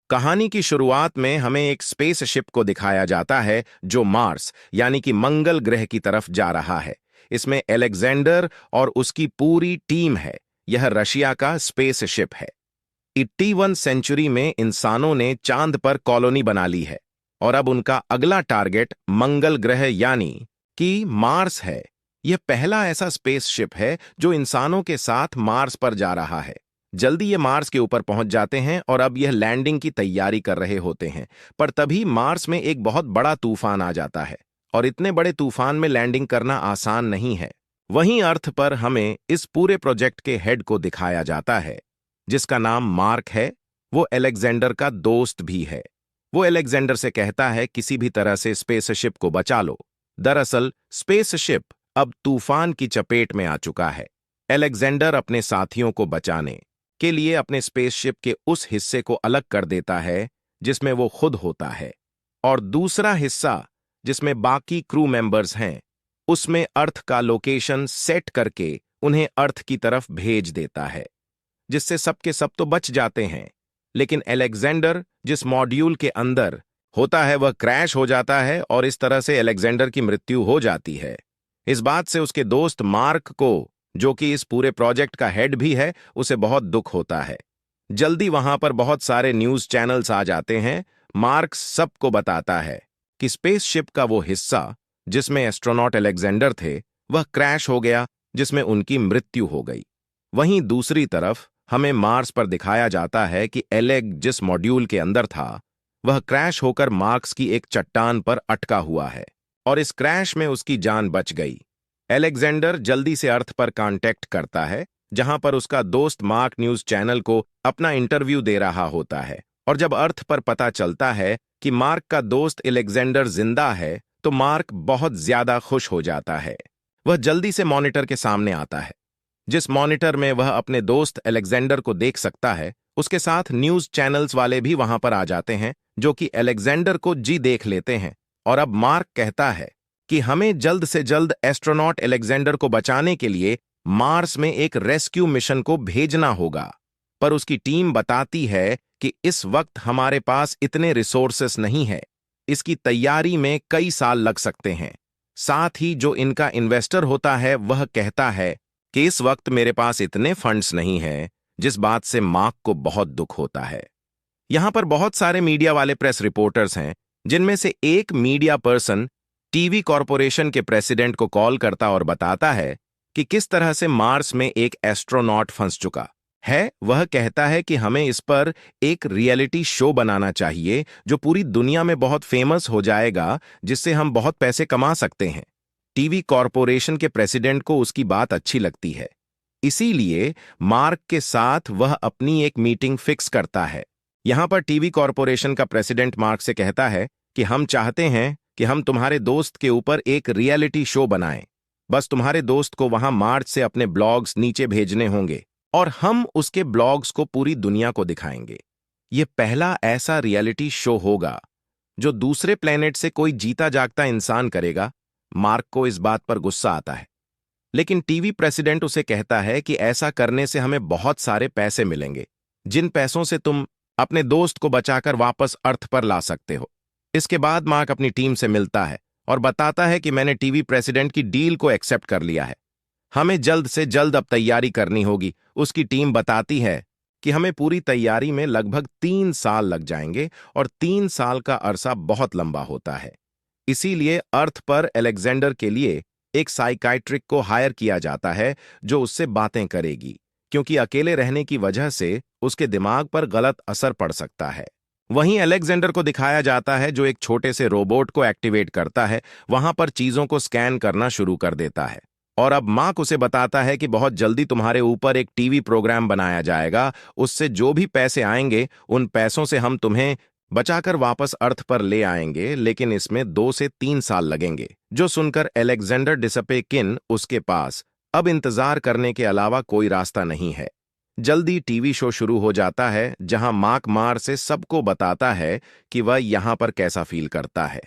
कहानी की शुरुआत में हमें एक स्पेसशिप को दिखाया जाता है जो मार्स यानी कि मंगल ग्रह की तरफ जा रहा है। इसमें अलेक्जेंडर और उसकी पूरी टीम है। यह रशिया का स्पेसशिप है। 81 सेंचुरी में इंसानों ने चांद पर कॉलोनी बना ली है और अब उनका अगला टारगेट मंगल ग्रह यानी कि मार्स है। यह पहला ऐसा स्पेसशिप है जो इंसानों के साथ मार्स पर जा रहा है। जल्दी ये मार्स के ऊपर पहुंच जाते हैं और अब यह लैंडिंग की तैयारी कर रहे होते हैं। पर तभी मार्स में एक बहुत बड़ा तूफान आ जाता है और इतने बड़े तूफान में लैंडिंग करना आसान नहीं है। वहीं अर्थ पर हमें इस पूरे प्रोजेक्ट के हेड को दिखाया जाता है जिसका नाम मार्क है। वो अलेक्जेंडर का दोस्त भी है। वो अलेक्जेंडर से कहता है किसी भी तरह से स्पेसशिप को बचा लो। दरअसल स्पेसशिप अब तूफान की चपेट में आ चुका है। अलेक्जेंडर अपने साथियों को बचाने के लिए अपने स्पेसशिप के उस हिस्से को अलग कर देता है जिसमें वो खुद होता है और दूसरा हिस्सा जिसमें बाकी क्रू मेंबर्स हैं उसमें अर्थ का लोकेशन सेट करके उन्हें अर्थ की तरफ भेज देता है, जिससे सबके सब तो बच जाते हैं। लेकिन अलेक्जेंडर जिस मॉड्यूल के अंदर होता है वह क्रैश हो जाता है और इस तरह से अलेक्जेंडर की मृत्यु हो जाती है। इस बात से उसके दोस्त मार्क को, जो कि इस पूरे प्रोजेक्ट का हेड भी है, उसे बहुत दुख होता है। जल्दी वहां पर बहुत सारे न्यूज चैनल्स आ जाते हैं। मार्क सबको बताता है कि स्पेसशिप का वो हिस्सा जिसमें एस्ट्रोनॉट अलेक्जेंडर थे वह क्रैश हो गया, जिसमें उनकी मृत्यु हो गई। वहीं दूसरी तरफ हमें मार्स पर दिखाया जाता है कि एलेग जिस मॉड्यूल के अंदर था वह क्रैश होकर मार्स की एक चट्टान पर अटका हुआ है और इस क्रैश में उसकी जान बच गई। अलेक्जेंडर जल्दी से अर्थ पर कांटेक्ट करता है जहां पर उसका दोस्त मार्क न्यूज चैनल को अपना इंटरव्यू दे रहा होता है और जब अर्थ पर पता चलता है कि मार्क का दोस्त अलेक्जेंडर जिंदा है तो मार्क बहुत ज्यादा खुश हो जाता है। वह जल्दी से मॉनिटर के सामने आता है। जिस मॉनिटर में वह अपने दोस्त अलेक्जेंडर को देख सकता है उसके साथ न्यूज चैनल्स वाले भी वहां पर आ जाते हैं जो कि अलेक्जेंडर को देख लेते हैं और अब मार्क कहता है कि हमें जल्द से जल्द एस्ट्रोनॉट अलेक्जेंडर को बचाने के लिए मार्स में एक रेस्क्यू मिशन को भेजना होगा। पर उसकी टीम बताती है कि इस वक्त हमारे पास इतने रिसोर्सेस नहीं है, इसकी तैयारी में कई साल लग सकते हैं। साथ ही जो इनका इन्वेस्टर होता है वह कहता है कि इस वक्त मेरे पास इतने फंड्स नहीं हैं, जिस बात से मार्क को बहुत दुख होता है। यहां पर बहुत सारे मीडिया वाले प्रेस रिपोर्टर्स हैं, जिनमें से एक मीडिया पर्सन टीवी कॉरपोरेशन के प्रेसिडेंट को कॉल करता और बताता है कि किस तरह से मार्स में एक एस्ट्रोनॉट फंस चुका है। वह कहता है कि हमें इस पर एक रियलिटी शो बनाना चाहिए जो पूरी दुनिया में बहुत फेमस हो जाएगा, जिससे हम बहुत पैसे कमा सकते हैं। टीवी कॉरपोरेशन के प्रेसिडेंट को उसकी बात अच्छी लगती है, इसीलिए मार्क के साथ वह अपनी एक मीटिंग फिक्स करता है। यहां पर टीवी कॉरपोरेशन का प्रेसिडेंट मार्क से कहता है कि हम चाहते हैं कि हम तुम्हारे दोस्त के ऊपर एक रियलिटी शो बनाएं। बस तुम्हारे दोस्त को वहां मार्स से अपने ब्लॉग्स नीचे भेजने होंगे और हम उसके ब्लॉग्स को पूरी दुनिया को दिखाएंगे। यह पहला ऐसा रियलिटी शो होगा जो दूसरे प्लेनेट से कोई जीता जागता इंसान करेगा। मार्क को इस बात पर गुस्सा आता है, लेकिन टीवी प्रेसिडेंट उसे कहता है कि ऐसा करने से हमें बहुत सारे पैसे मिलेंगे, जिन पैसों से तुम अपने दोस्त को बचाकर वापस अर्थ पर ला सकते हो। इसके बाद मार्क अपनी टीम से मिलता है और बताता है कि मैंने टीवी प्रेसिडेंट की डील को एक्सेप्ट कर लिया है। हमें जल्द से जल्द अब तैयारी करनी होगी। उसकी टीम बताती है कि हमें पूरी तैयारी में लगभग 3 साल लग जाएंगे और 3 साल का अरसा बहुत लंबा होता है। इसीलिए अर्थ पर अलेक्जेंडर के लिए एक साइकाइट्रिक को हायर किया जाता है जो उससे बातें करेगी, क्योंकि अकेले रहने की वजह से उसके दिमाग पर गलत असर पड़ सकता है। वहीं अलेक्जेंडर को दिखाया जाता है जो एक छोटे से रोबोट को एक्टिवेट करता है, वहां पर चीजों को स्कैन करना शुरू कर देता है और अब मार्क उसे बताता है कि बहुत जल्दी तुम्हारे ऊपर एक टीवी प्रोग्राम बनाया जाएगा। उससे जो भी पैसे आएंगे उन पैसों से हम तुम्हें बचाकर वापस अर्थ पर ले आएंगे, लेकिन इसमें 2 से 3 साल लगेंगे। जो सुनकर अलेक्जेंडर डिसपेकिन उसके पास अब इंतजार करने के अलावा कोई रास्ता नहीं है। जल्दी टीवी शो शुरू हो जाता है जहां मार्क से सबको बताता है कि वह यहां पर कैसा फील करता है।